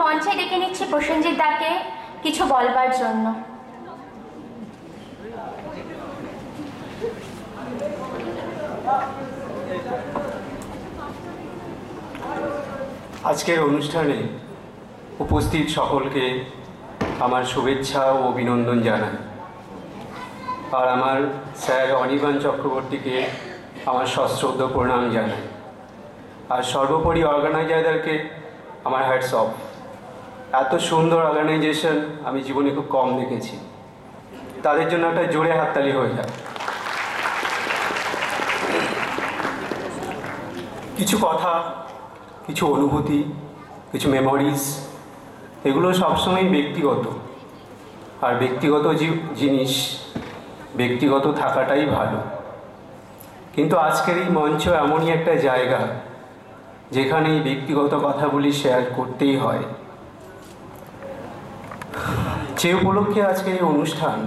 মঞ্চে ডেকে নিচ্ছি প্রসেনজিৎ দাকে কিছু বলবার জন্য। আজকের অনুষ্ঠানে উপস্থিত সকলকে আমার শুভেচ্ছা ও অভিনন্দন জানাই। আর আমার স্যার অনির্বাণ চক্রবর্তীকে আমার সশ্রদ্ধ প্রণাম জানাই। আর সর্বোপরি অর্গানাইজারদেরকে আমার হ্যাটস অফ। এত সুন্দর অর্গানাইজেশন আমি জীবনে খুব কম দেখেছি। তাদের জন্য একটা জোরে হাততালি হয়ে যায়। কিছু কথা, কিছু অনুভূতি, কিছু মেমোরিজ, এগুলো সবসময় ব্যক্তিগত। আর ব্যক্তিগত জিনিস ব্যক্তিগত থাকাটাই ভালো। কিন্তু আজকের এই মঞ্চ এমনই একটা জায়গা যেখানে এই ব্যক্তিগত কথাগুলি শেয়ার করতেই হয়। যে উপলক্ষে আজকের এই অনুষ্ঠান,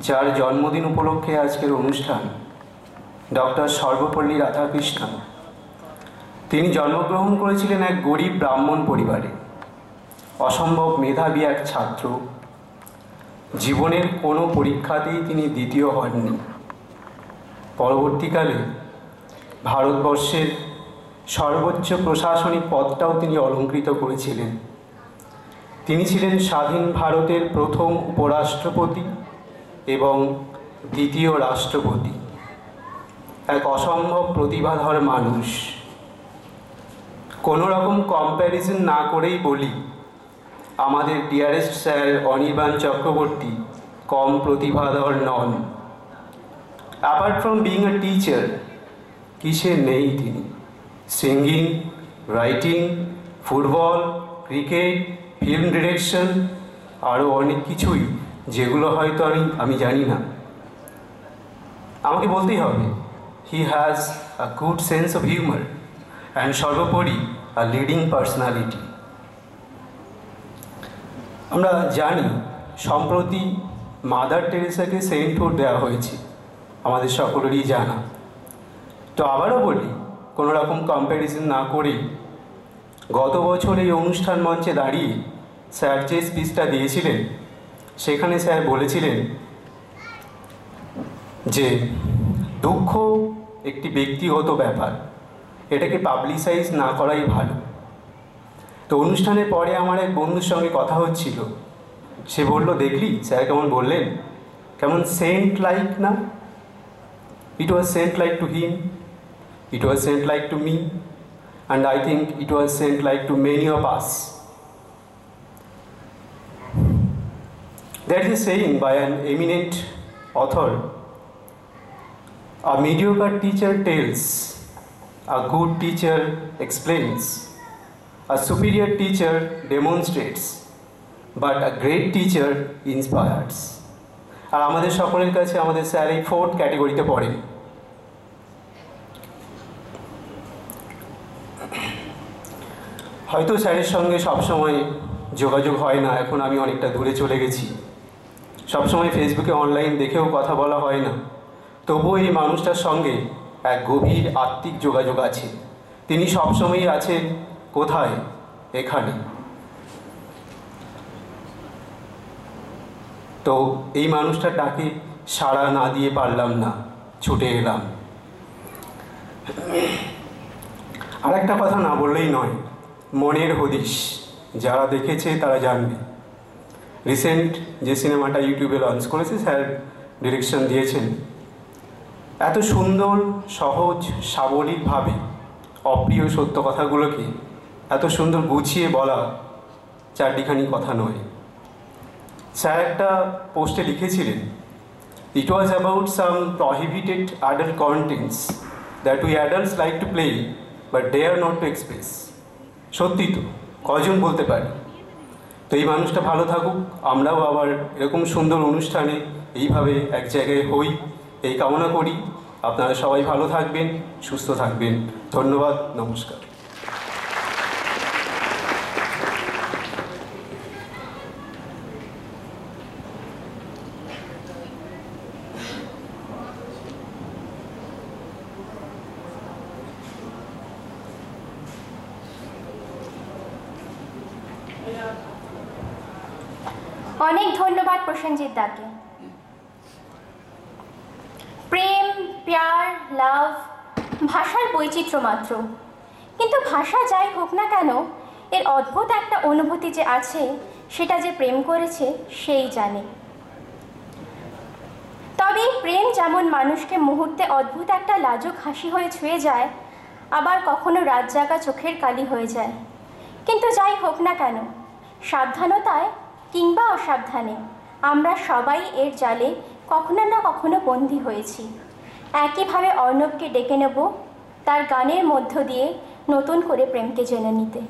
যার জন্মদিন উপলক্ষে আজকের অনুষ্ঠান, ডক্টর সর্বপল্লী রাধাকৃষ্ণন। তিনি জন্মগ্রহণ করেছিলেন এক গরিব ব্রাহ্মণ পরিবারে। অসম্ভব মেধাবী এক ছাত্র। জীবনের কোনো পরীক্ষাতেই তিনি দ্বিতীয় হননি। পরবর্তীকালে ভারতবর্ষের সর্বোচ্চ প্রশাসনিক পদটাও তিনি অলঙ্কৃত করেছিলেন। তিনি ছিলেন স্বাধীন ভারতের প্রথম উপরাষ্ট্রপতি এবং দ্বিতীয় রাষ্ট্রপতি। এক অসম্ভব প্রতিভাধর মানুষ। কোনো রকম কম্প্যারিজন না করেই বলি, আমাদের ডিয়ারেস্ট স্যার অনির্বাণ চক্রবর্তী কম প্রতিভাধর নন। Apart from being a teacher, কিসে নেই তিনি? Singing, writing, football, cricket, film direction, আরও অনেক কিছুই যেগুলো হয়তো আমি জানি না। আমাকে বলতেই হবে, he has a good sense of humour and সর্বোপরি আ লিডিং পার্সোনালিটি। আমরা জানি সম্প্রতি মাদার টেরেসাকে সেন্টহুড দেওয়া হয়েছে, আমাদের সকলেরই জানা। তো আবারও বলি, কোনো রকম কম্প্যারিজন না করেই গত বছর এই অনুষ্ঠান মঞ্চে দাঁড়িয়ে স্যার যে স্পিচটা দিয়েছিলেন, সেখানে স্যার বলেছিলেন যে দুঃখ একটি ব্যক্তিগত ব্যাপার, এটাকে পাবলিসাইজ না করাই ভালো। তো অনুষ্ঠানের পরে আমার এক বন্ধুর সঙ্গে কথা হচ্ছিল। সে বলল, দেখলি স্যার কেমন বললেন, কেমন সেন্ট লাইক না? It was sent like to him, it was sent like to me, and I think it was sent like to many of us. There is a saying by an eminent author, a mediocre teacher tells, a good teacher explains, a superior teacher demonstrates, but a great teacher inspires. আর আমাদের সকলের কাছে আমাদের sir এই 4th ক্যাটাগরিতে পড়েন। হয়তো স্যারের সঙ্গে সবসময় যোগাযোগ হয় না, এখন আমি অনেকটা দূরে চলে গেছি। সবসময় ফেসবুকে অনলাইন দেখেও কথা বলা হয় না। তবুও এই মানুষটার সঙ্গে এক গভীর আত্মিক যোগাযোগ আছে। তিনি সবসময়ই আছেন কোথায়? এখানে। তো এই মানুষটার ডাকে সাড়া না দিয়ে পারলাম না, ছুটে এলাম। আর একটা কথা না বললেই নয়, মনের হদিশ যারা দেখেছে তারা জানবে। রিসেন্ট যে সিনেমাটা ইউটিউবে লঞ্চ করেছে, স্যার ডিরেকশন দিয়েছেন। এত সুন্দর, সহজ, সাবলীলভাবে অপ্রিয় সত্য কথাগুলোকে এত সুন্দর গুছিয়ে বলা চারটিখানি কথা নয়। স্যার একটা পোস্টে লিখেছিলেন, it was about some prohibited adult contents that we adults like to play but dare not to express. সত্যি তো, কজন বলতে পারে? তো এই মানুষটা ভালো থাকুক, আমরাও আবার এরকম সুন্দর অনুষ্ঠানে এইভাবে এক জায়গায় হই, এই কামনা করি। আপনারা সবাই ভালো থাকবেন, সুস্থ থাকবেন। ধন্যবাদ, নমস্কার। অনেক ধন্যবাদ প্রসেনজিৎ দাকে। প্রেম, প্যার, লাভ ভাষার বৈচিত্র্য মাত্র, কিন্তু ভাষা যাই হোক না কেন, এর অদ্ভুত একটা অনুভূতি যে আছে, সেটা যে প্রেম করেছে সেই জানে। তবে প্রেম যেমন মানুষকে মুহূর্তে অদ্ভুত একটা লাজুক হাসি হয়ে ছুঁয়ে যায়, আবার কখনো রাত জাগা চোখের কালি হয়ে যায়। কিন্তু যাই হোক না কেন, সাবধানতায় কিংবা অসাবধানে আমরা সবাই এর জালে কখনো না কখনো বন্দী হয়েছি। একইভাবে অর্ণবকে ডেকে নেব তার গানের মধ্য দিয়ে নতুন করে প্রেমকে জেনে নিতে।